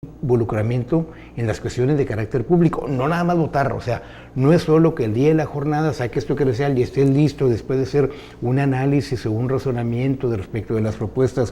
involucramiento en las cuestiones de carácter público, no nada más votar, o sea, no es solo que el día de la jornada saques tu credencial y estés listo después de hacer un análisis o un razonamiento de respecto de las propuestas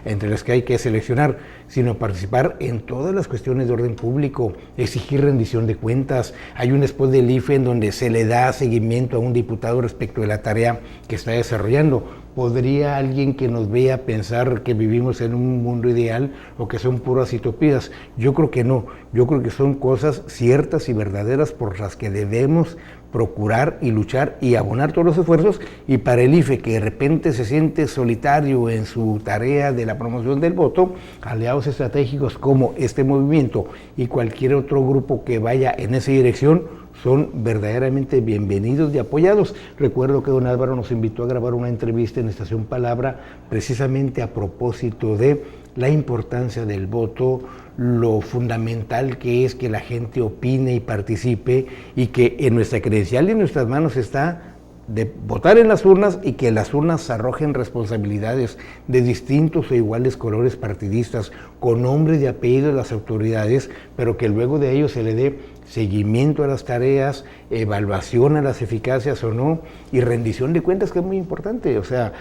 entre las que hay que seleccionar, sino participar en todas las cuestiones de orden público, exigir rendición de cuentas. Hay un spot del IFE en donde se le da seguimiento a un diputado respecto de la tarea que está desarrollando. ¿Podría alguien que nos vea pensar que vivimos en un mundo ideal o que son puras utopías? Yo creo que no, yo creo que son cosas ciertas y verdaderas por las que debemos procurar y luchar y abonar todos los esfuerzos. Y para el IFE, que de repente se siente solitario en su tarea de la promoción del voto, aliados estratégicos como este movimiento y cualquier otro grupo que vaya en esa dirección son verdaderamente bienvenidos y apoyados. Recuerdo que don Álvaro nos invitó a grabar una entrevista en Estación Palabra precisamente a propósito de la importancia del voto, lo fundamental que es que la gente opine y participe, y que en nuestra credencial y en nuestras manos está de votar en las urnas, y que las urnas arrojen responsabilidades de distintos o iguales colores partidistas, con nombres y apellidos de las autoridades, pero que luego de ello se le dé seguimiento a las tareas, evaluación a las eficacias o no, y rendición de cuentas, que es muy importante. O sea,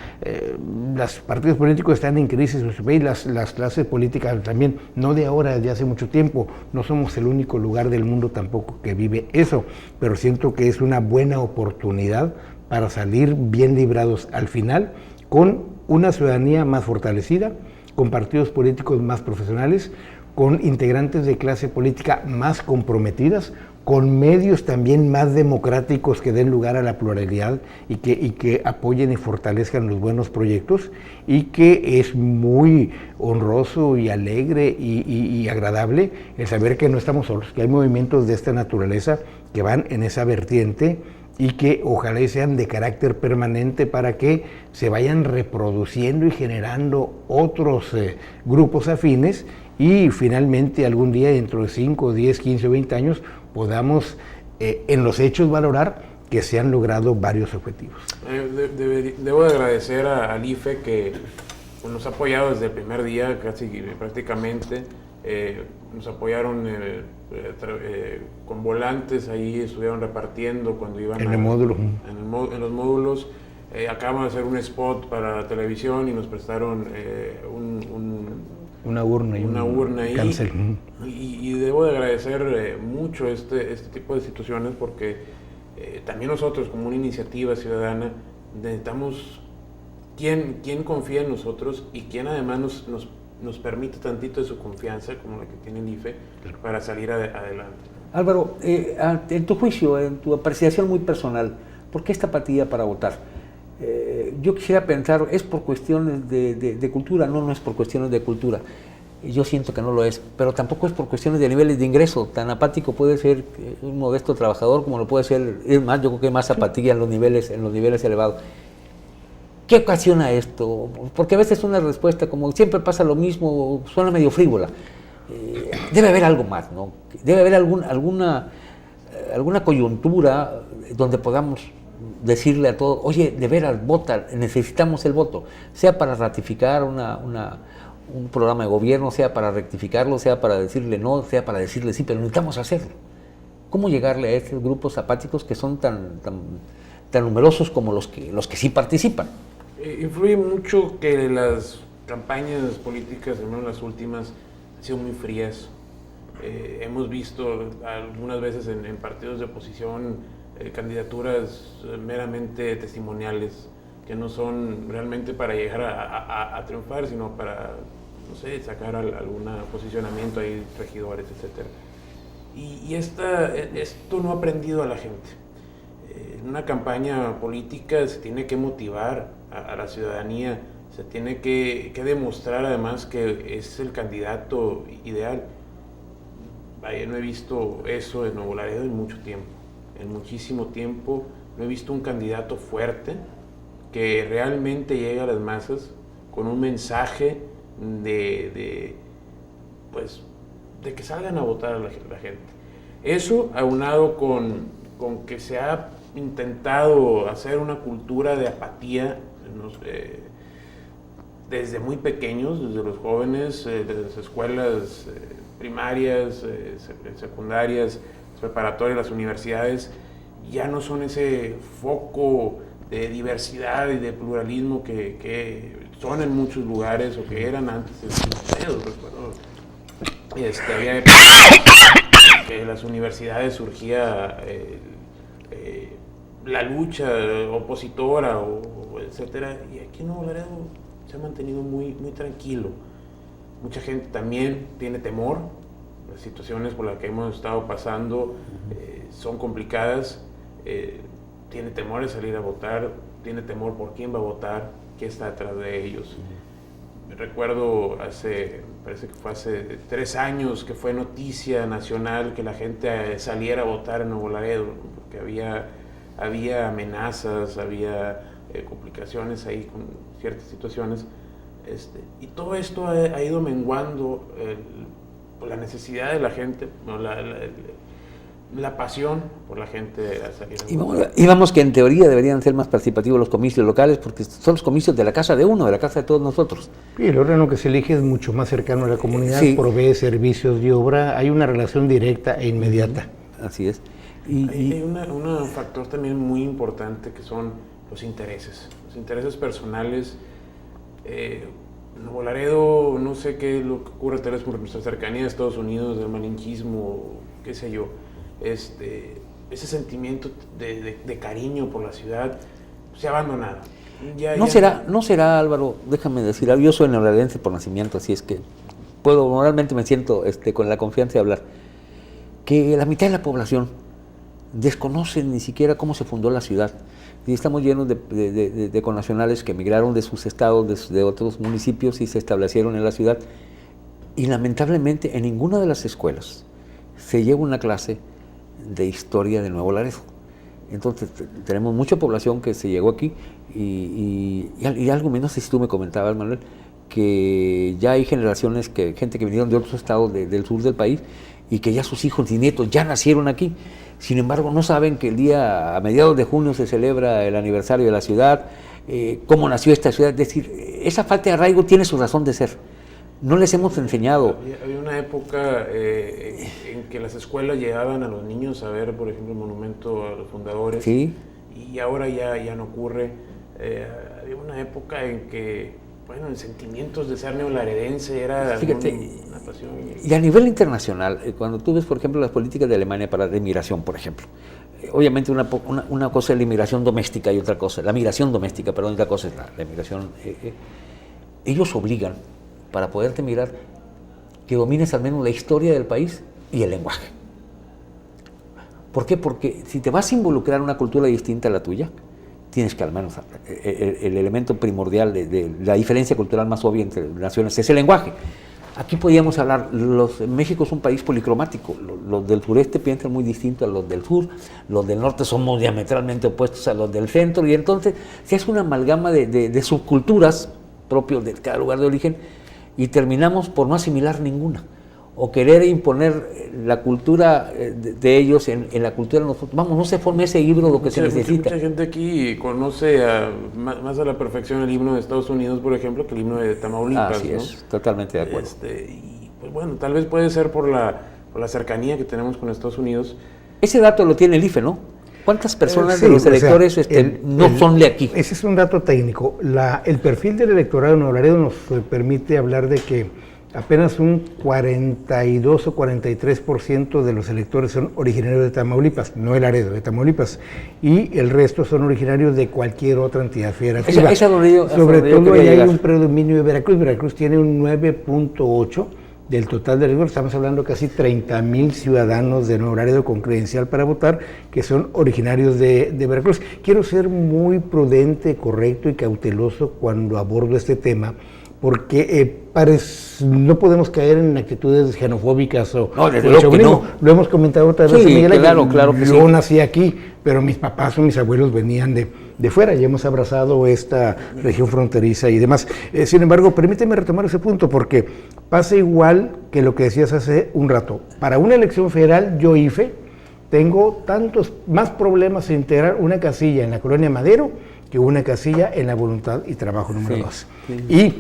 los partidos políticos están en crisis en nuestro país, las clases políticas también, no de ahora, desde hace mucho tiempo. No somos el único lugar del mundo tampoco que vive eso, pero siento que es una buena oportunidad para salir bien librados al final, con una ciudadanía más fortalecida, con partidos políticos más profesionales, con integrantes de clase política más comprometidas, con medios también más democráticos que den lugar a la pluralidad y que apoyen y fortalezcan los buenos proyectos, y que es muy honroso y alegre y agradable el saber que no estamos solos, que hay movimientos de esta naturaleza que van en esa vertiente, y que ojalá sean de carácter permanente para que se vayan reproduciendo y generando otros grupos afines, y finalmente algún día, dentro de 5, 10, 15 o 20 años, podamos en los hechos valorar que se han logrado varios objetivos. Debo de agradecer al IFE, que nos ha apoyado desde el primer día, casi prácticamente. Nos apoyaron con volantes, ahí estuvieron repartiendo cuando iban en el módulo. En los módulos. Acabamos de hacer un spot para la televisión y nos prestaron una urna ahí. Cancel. Y debo de agradecer mucho este tipo de instituciones, porque también nosotros, como una iniciativa ciudadana, necesitamos quien confía en nosotros y quien además nos permite tantito de su confianza, como la que tiene el IFE, para salir adelante. Álvaro, en tu juicio, en tu apreciación muy personal, ¿por qué esta apatía para votar? Yo quisiera pensar, ¿es por cuestiones de cultura? No es por cuestiones de cultura. Yo siento que no lo es, pero tampoco es por cuestiones de niveles de ingreso. Tan apático puede ser un modesto trabajador como lo puede ser, es más, yo creo que hay más apatía en los niveles elevados. ¿Qué ocasiona esto? Porque a veces una respuesta, como siempre pasa lo mismo, suena medio frívola. Debe haber algo más, ¿no? Debe haber alguna coyuntura donde podamos decirle a todos, oye, de veras, vota, necesitamos el voto, sea para ratificar un programa de gobierno, sea para rectificarlo, sea para decirle no, sea para decirle sí, pero necesitamos hacerlo. ¿Cómo llegarle a estos grupos apáticos que son tan numerosos como los que sí participan? Influye mucho que las campañas políticas, al menos las últimas, han sido muy frías. Hemos visto algunas veces en partidos de oposición candidaturas meramente testimoniales, que no son realmente para llegar a triunfar, sino para, no sé, sacar algún posicionamiento ahí, regidores, etc. Y esto no ha aprendido a la gente. En una campaña política se tiene que motivar a la ciudadanía, se tiene que demostrar además que es el candidato ideal. Vaya, no he visto eso en Nuevo Laredo en mucho tiempo, en muchísimo tiempo. No he visto un candidato fuerte que realmente llegue a las masas con un mensaje de que salgan a votar a la gente. Eso aunado con que se ha intentado hacer una cultura de apatía desde muy pequeños, desde los jóvenes, desde las escuelas primarias, secundarias, preparatorias, las universidades, ya no son ese foco de diversidad y de pluralismo que son en muchos lugares o que eran antes. Recuerdo, había épocas que en las universidades surgía la lucha opositora, etcétera, y aquí en Nuevo Laredo se ha mantenido muy, muy tranquilo. Mucha gente también tiene temor, las situaciones por las que hemos estado pasando son complicadas, tiene temor de salir a votar, tiene temor por quién va a votar, qué está detrás de ellos. Recuerdo parece que fue hace 3 años que fue noticia nacional que la gente saliera a votar en Nuevo Laredo, porque había amenazas, había complicaciones ahí con ciertas situaciones, y todo esto ha ido menguando por la necesidad de la gente, la pasión por la gente a salir a votar. Y vamos que en teoría deberían ser más participativos los comicios locales, porque son los comicios de la casa de uno, de la casa de todos nosotros. Y el órgano que se elige es mucho más cercano a la comunidad, sí. Provee servicios de obra, hay una relación directa e inmediata. Así es. Hay un factor también muy importante que son los intereses personales. Nuevo Laredo, no sé qué es lo que ocurre tal vez por nuestra cercanía a Estados Unidos, del malinchismo, qué sé yo, ese sentimiento de cariño por la ciudad se ha abandonado. No será, Álvaro, déjame decir, yo soy neolarense por nacimiento, así es que moralmente me siento con la confianza de hablar, que la mitad de la población desconocen ni siquiera cómo se fundó la ciudad. Y estamos llenos de connacionales que emigraron de sus estados, de otros municipios y se establecieron en la ciudad. Y lamentablemente en ninguna de las escuelas se lleva una clase de historia de Nuevo Laredo. Entonces tenemos mucha población que se llegó aquí y algo menos, si tú me comentabas, Manuel, que ya hay generaciones, gente que vinieron de otros estados del sur del país y que ya sus hijos y nietos ya nacieron aquí. Sin embargo, no saben que a mediados de junio se celebra el aniversario de la ciudad, cómo nació esta ciudad. Es decir, esa falta de arraigo tiene su razón de ser. No les hemos enseñado. Había una época en que las escuelas llevaban a los niños a ver, por ejemplo, el monumento a los fundadores. Sí. Y ahora ya no ocurre. Había una época en que, el sentimientos de ser neolaredense era una pasión. Y a nivel internacional, cuando tú ves, por ejemplo, las políticas de Alemania para la inmigración, por ejemplo, obviamente una cosa es la inmigración doméstica y otra cosa, la migración doméstica, perdón, otra cosa es la inmigración. Ellos obligan, para poderte migrar, que domines al menos la historia del país y el lenguaje. ¿Por qué? Porque si te vas a involucrar en una cultura distinta a la tuya, tienes que al menos, el elemento primordial de la diferencia cultural más obvia entre naciones es el lenguaje. Aquí podríamos hablar, México es un país policromático, los del sureste piensan muy distinto a los del sur, los del norte somos diametralmente opuestos a los del centro, y entonces se hace una amalgama de subculturas propios de cada lugar de origen y terminamos por no asimilar ninguna, o querer imponer la cultura de ellos en la cultura de nosotros. Vamos, no se forma ese híbrido que se necesita. Mucha gente aquí conoce más a la perfección el himno de Estados Unidos, por ejemplo, que el himno de Tamaulipas. Así es, totalmente de acuerdo. Y pues tal vez puede ser por la cercanía que tenemos con Estados Unidos. Ese dato lo tiene el IFE, ¿no? ¿Cuántas personas de los electores no son de aquí? Ese es un dato técnico. El perfil del electorado de Nuevo Laredo nos permite hablar de que apenas un 42 o 43% de los electores son originarios de Tamaulipas, no el Laredo, de Tamaulipas, y el resto son originarios de cualquier otra entidad federativa. Sobre todo ahí hay un predominio de Veracruz. Veracruz tiene un 9.8% del total de electores. Estamos hablando de casi 30,000 ciudadanos de Nuevo Laredo con credencial para votar que son originarios de Veracruz. Quiero ser muy prudente, correcto y cauteloso cuando abordo este tema, porque no podemos caer en actitudes xenofóbicas o chauvinismo. Lo hemos comentado otra vez. Sí, claro que yo nací aquí, pero mis papás o mis abuelos venían de fuera y hemos abrazado esta región fronteriza y demás. Sin embargo, permíteme retomar ese punto, porque pasa igual que lo que decías hace un rato. Para una elección federal, yo IFE, tengo más problemas en integrar una casilla en la colonia Madero que una casilla en la voluntad y trabajo número 2. Sí. Y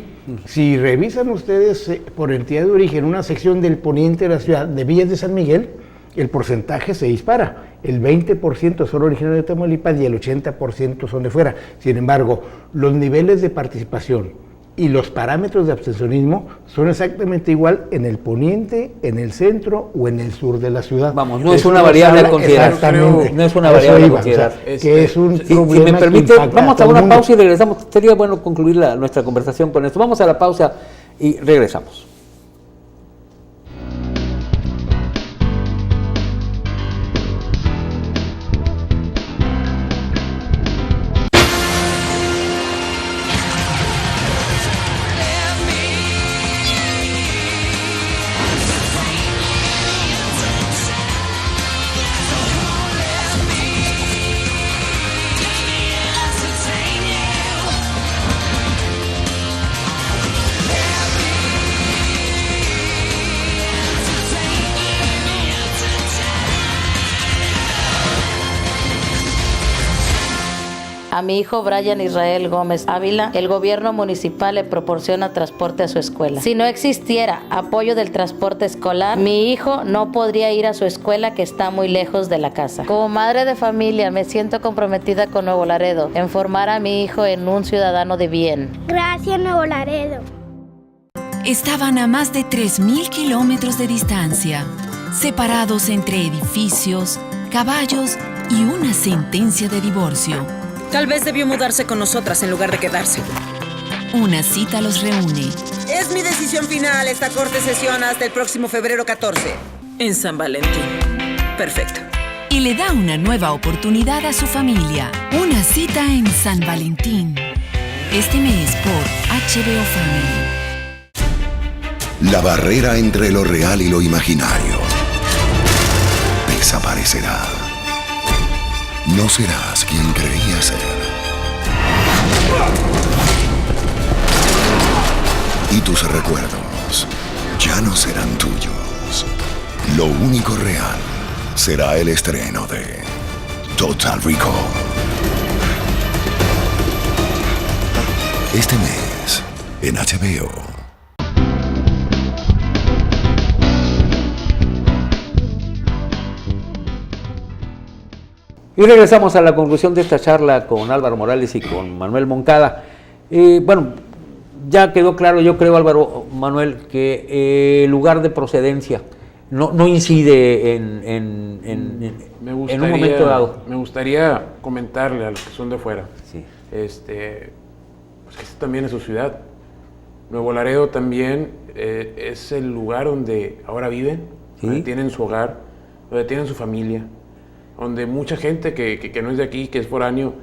si revisan ustedes por entidad de origen una sección del poniente de la ciudad de Villas de San Miguel, el porcentaje se dispara. El 20% son originarios de Tamaulipas y el 80% son de fuera. Sin embargo, los niveles de participación y los parámetros de abstencionismo son exactamente igual en el poniente, en el centro o en el sur de la ciudad. Vamos, no es una variable a considerar. Exactamente. No es una variable a considerar. O sea, que es un problema. Si me permite, vamos a una pausa y regresamos. Sería bueno concluir nuestra conversación con esto. Vamos a la pausa y regresamos. A mi hijo Brian Israel Gómez Ávila, el gobierno municipal le proporciona transporte a su escuela. Si no existiera apoyo del transporte escolar, mi hijo no podría ir a su escuela que está muy lejos de la casa. Como madre de familia, me siento comprometida con Nuevo Laredo en formar a mi hijo en un ciudadano de bien. Gracias, Nuevo Laredo. Estaban a más de 3.000 kilómetros de distancia, separados entre edificios, caballos y una sentencia de divorcio. Tal vez debió mudarse con nosotras en lugar de quedarse. Una cita los reúne. Es mi decisión final. Esta corte sesiona hasta el próximo febrero 14. En San Valentín. Perfecto. Y le da una nueva oportunidad a su familia. Una cita en San Valentín. Este mes por HBO Family. La barrera entre lo real y lo imaginario desaparecerá. No serás quien creías ser. Y tus recuerdos ya no serán tuyos. Lo único real será el estreno de Total Recall. Este mes en HBO. Y regresamos a la conclusión de esta charla con Álvaro Morales y con Manuel Moncada. Bueno, ya quedó claro, yo creo, Álvaro, Manuel, que el lugar de procedencia no incide en un momento dado. Me gustaría comentarle a los que son de fuera, Sí. pues que esta también es su ciudad. Nuevo Laredo también es el lugar donde ahora viven, ¿Sí? donde tienen su hogar, donde tienen su familia, donde mucha gente que no es de aquí, que es foráneo,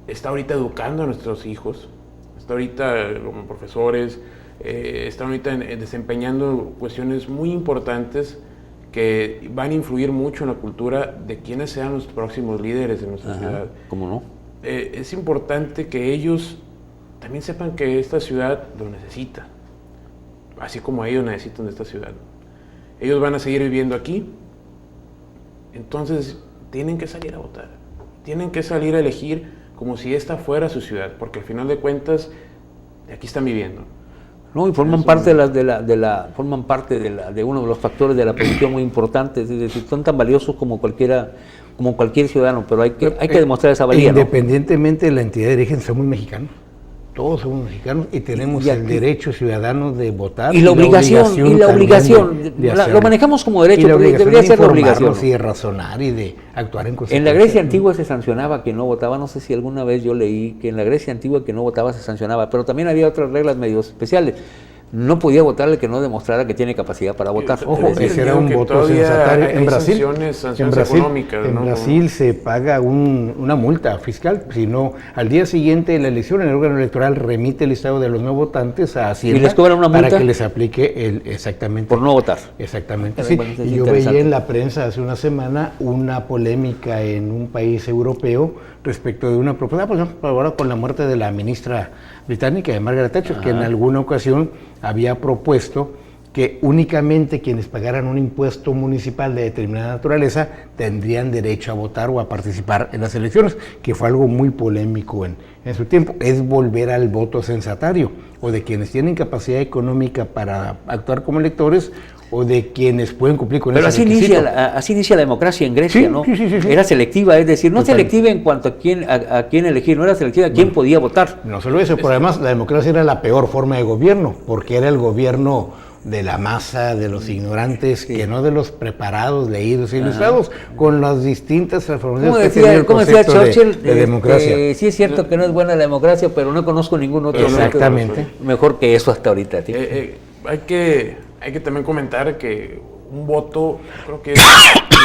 está ahorita educando a nuestros hijos, está ahorita como profesores, están ahorita desempeñando cuestiones muy importantes que van a influir mucho en la cultura de quiénes sean los próximos líderes de nuestra ciudad. ¿Cómo no? Es importante que ellos también sepan que esta ciudad lo necesita, así como ellos necesitan de esta ciudad. Ellos van a seguir viviendo aquí, entonces tienen que salir a votar, tienen que salir a elegir como si esta fuera su ciudad, porque al final de cuentas de aquí están viviendo. No, y forman parte de uno de los factores de la producción muy importantes, es decir, son tan valiosos como cualquier ciudadano, pero hay que demostrar esa valía, independientemente de la entidad de origen, somos mexicanos. Todos somos mexicanos y tenemos el derecho ciudadano de votar. Y la obligación de lo manejamos como derecho, pero debería ser la obligación. Y de razonar y de actuar en consecuencia. En la Grecia antigua se sancionaba que no votaba, no sé si alguna vez yo leí que en la Grecia antigua que no votaba se sancionaba, pero también había otras reglas medio especiales. No podía votar el que no demostrara que tiene capacidad para votar. Ojo, ese era un voto censatario. En Brasil se paga una multa fiscal, si no, al día siguiente de la elección el órgano electoral remite el listado de los no votantes a Hacienda. ¿Y les cobran una multa? Para que les aplique exactamente. Por no votar. Exactamente, Pero sí. bueno, Y yo veía en la prensa hace una semana una polémica en un país europeo respecto de una propuesta, por ejemplo, ahora con la muerte de la ministra británica, de Margaret Thatcher, que en alguna ocasión había propuesto que únicamente quienes pagaran un impuesto municipal de determinada naturaleza tendrían derecho a votar o a participar en las elecciones, que fue algo muy polémico en su tiempo. Es volver al voto censatario, o de quienes tienen capacidad económica para actuar como electores, o de quienes pueden cumplir con Pero ese así requisito. así inicia la democracia en Grecia, Sí, ¿no? sí. Era selectiva, es decir, no Totalmente. selectiva en cuanto a quién elegir, no era selectiva a quién podía votar. No solo eso, pero además la democracia era la peor forma de gobierno, porque era el gobierno de la masa, de los ignorantes, que no de los preparados, leídos y ilustrados, con las distintas transformaciones que tenía el ¿Cómo decía concepto Churchill? de democracia. Sí es cierto que no es buena la democracia, pero no conozco ningún otro Exactamente. mejor que eso hasta ahorita. ¿Sí? Hay que también comentar que un voto, creo que es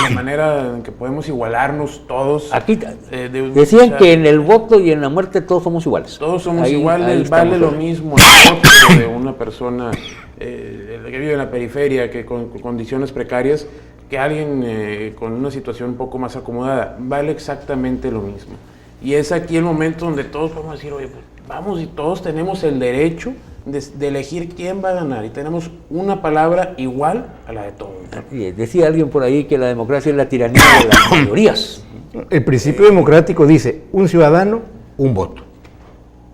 la manera en que podemos igualarnos todos. Aquí decían decían que en el voto y en la muerte todos somos iguales. Todos somos Ahí iguales, estamos vale lo hoy. mismo el voto de una persona que vive en la periferia, que con condiciones precarias, que alguien con una situación un poco más acomodada. Vale exactamente lo mismo. Y es aquí el momento donde todos podemos decir, oye, pues vamos, y todos tenemos el derecho de elegir quién va a ganar, y tenemos una palabra igual a la de todos. Decía alguien por ahí que la democracia es la tiranía de las mayorías. El principio democrático dice, un ciudadano, un voto.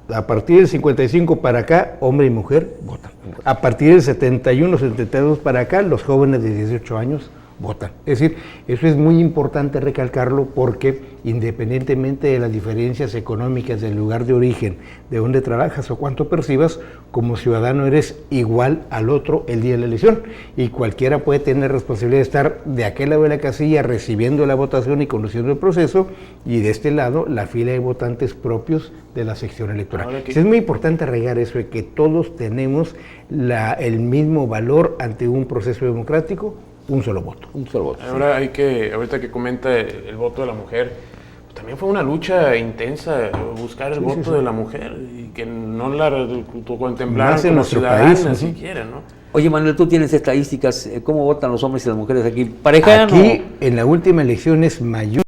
A partir del 55 para acá, hombre y mujer votan. A partir del 71, 72 para acá, los jóvenes de 18 años votan. Es decir, eso es muy importante recalcarlo, porque independientemente de las diferencias económicas del lugar de origen, de dónde trabajas o cuánto percibas, como ciudadano eres igual al otro el día de la elección, y cualquiera puede tener responsabilidad de estar de aquel lado de la casilla recibiendo la votación y conduciendo el proceso, y de este lado la fila de votantes propios de la sección electoral. Es muy importante arraigar eso de que todos tenemos el mismo valor ante un proceso democrático. Un solo voto. Un solo voto. Ahora ahorita que comenta el voto de la mujer, pues también fue una lucha intensa buscar el voto de la mujer, y que no la contemplaran Más en como nuestro ciudadana país, siquiera, ¿no? Oye, Manuel, tú tienes estadísticas, ¿cómo votan los hombres y las mujeres aquí? Parejano. Aquí, en la última elección es mayor